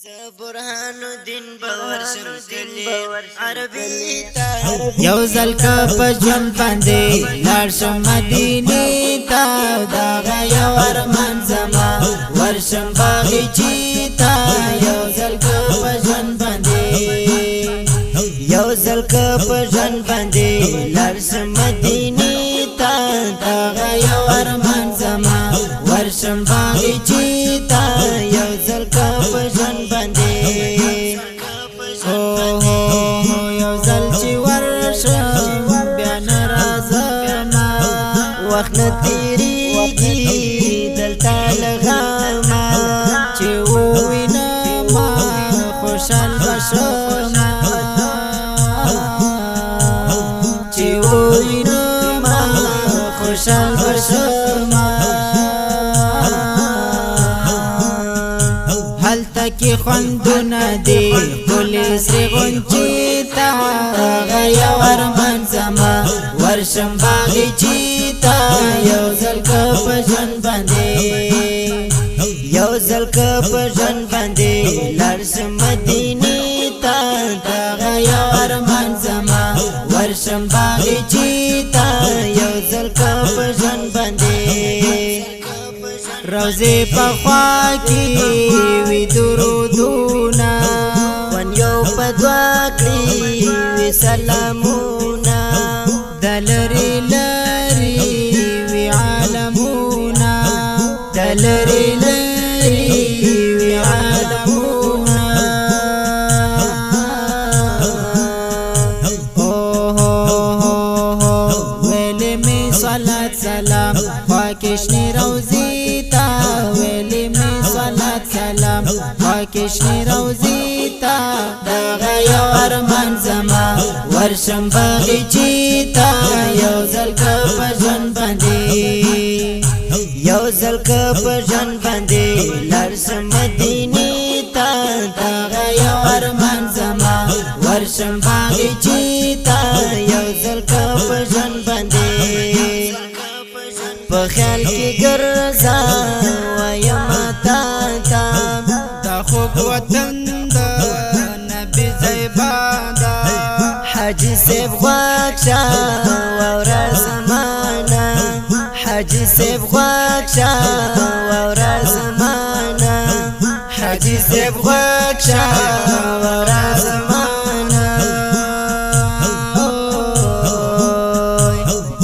برهان الدين بورشم کلی عربی تا یو ځل که په ژوند باندې لاړ شم مدینې ته دغه یو ارمان زما ورشم باغچې ته یو ځل که په ژوند باندې لاړ شم مدینې ته دغه یو ارمان زما ورشم باغچې ته یو ځل که په ژوند باندې یو ځل چې ورشم بیا نه راځم وخت نه تیریږي دلته لغامه چې ووینم خوشحال بشم چې ووینم خوشحال بشم هلته کې خوندونه دي ښکلې سرې غونچې ته هغه یو ارمان زما ورشم باغچې ته یو ځل که په ژوند باندې لاړ شم مدینې ته دغه یو ارمان زما ورشم باغچې ته یو ځل که په ژوند باندې روزې په خوا کې وي درودونه ون یو په دعا کړي وي سلامونه د لرې لرې وي عالمونه د لرې لرې وي عالمونه ویلې مې صلات سلام پاکې شنې روزې ویلی می صلات سلام پاکی شنی روزی تا دغه یو ارمان زما ورشم باغچې ته یو ځل که په ژوند باندې لاړ شم مدینې ته دغه یو ارمان زما ورشم باغچې ته یو ځل که په ژوند باندې په خیال کې ګرځا وایم تا دا خوږ وطن د نبي زیبادا حاجی صاحب غواکشا واورا زمانه حاجی صاحب غواکشا واورا زمانه حاجی صاحب غواکشا واورا زمانه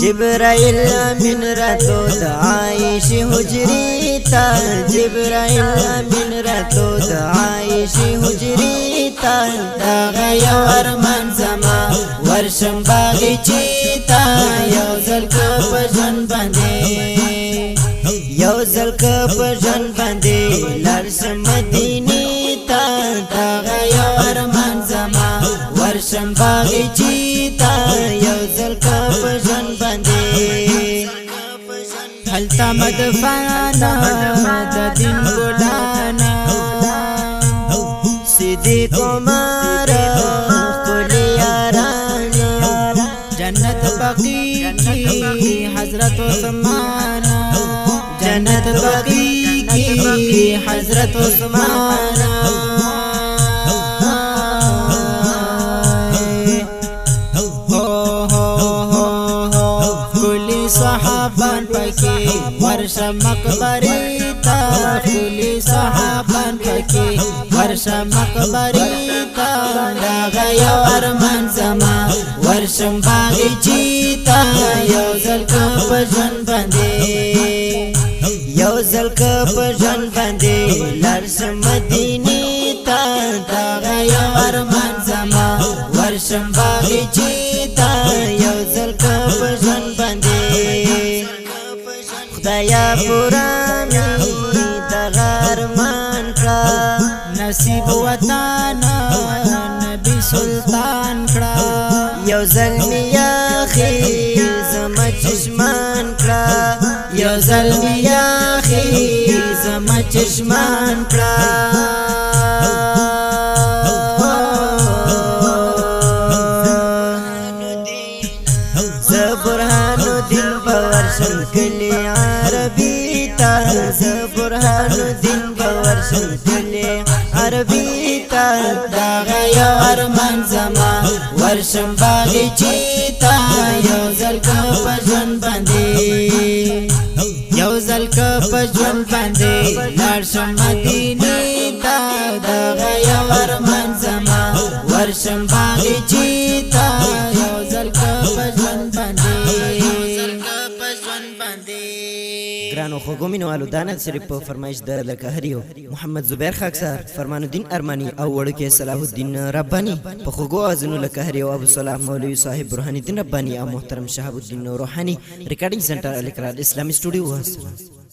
جبرائیل امین راتلو د عایشې حجرې ته جبرائیل امین راتلو د عایشې حجرې ته دغه یو ارمان زما ورشم باغچې ته یو ځل که په ژوند باندې لاړ شم مدینې ته دغه یو ارمان زما ورشم باغچې ته یو ځل که په ژوند باندې هلته مدفانه د دین ګلانه صدیق عمر ښکلې یارانه جنت بقی کی حضرت عثمان جنت بقی کی حضرت عثمان صحابان پکې ورشم مقبرې ته ټولې صحابان پکې ورشم مقبرې ته دغه یو ارمان زما ورشم باغچې ته یو ځل که په ژوند باندې لاړ شم مدینې ته دغه یو ارمان زما ورشم باغچې ته یو ځل که په ژوند باندې خدایا پورا می دغه ارمان کړه نصیب وطن نبی سلطان کړه یو ځل می یاخي زما چشمان کړه یو ځل می یاخي زما چشمان کړه برهان الدین بورشم کلی عربی تا برهان الدین بورشم کلی عربی روزی تا دغه یو ارمان زما ورشم باغچې ته یو ځل که په ژوند باندې یو ځل که په ژوند باندې لاړ شم مدینې ته دغه یو ارمان زما ورشم باغچې ته یو ځل که په ژوند باندې ګرانو خوږو مینوالو دا نعت شریف په فرمایش د لکهریو محمد زبیر خاکسار فرمان الدین ارمانی او وړوکی صلاح الدین ربانی په خوږو اوازونو لکهریو ابو صلاح مولوي صاحب برهان الدین ربانی او محترم شهاب الدین روحانی ریکارډینګ سنټر الیکراد اسلامي سټوډیو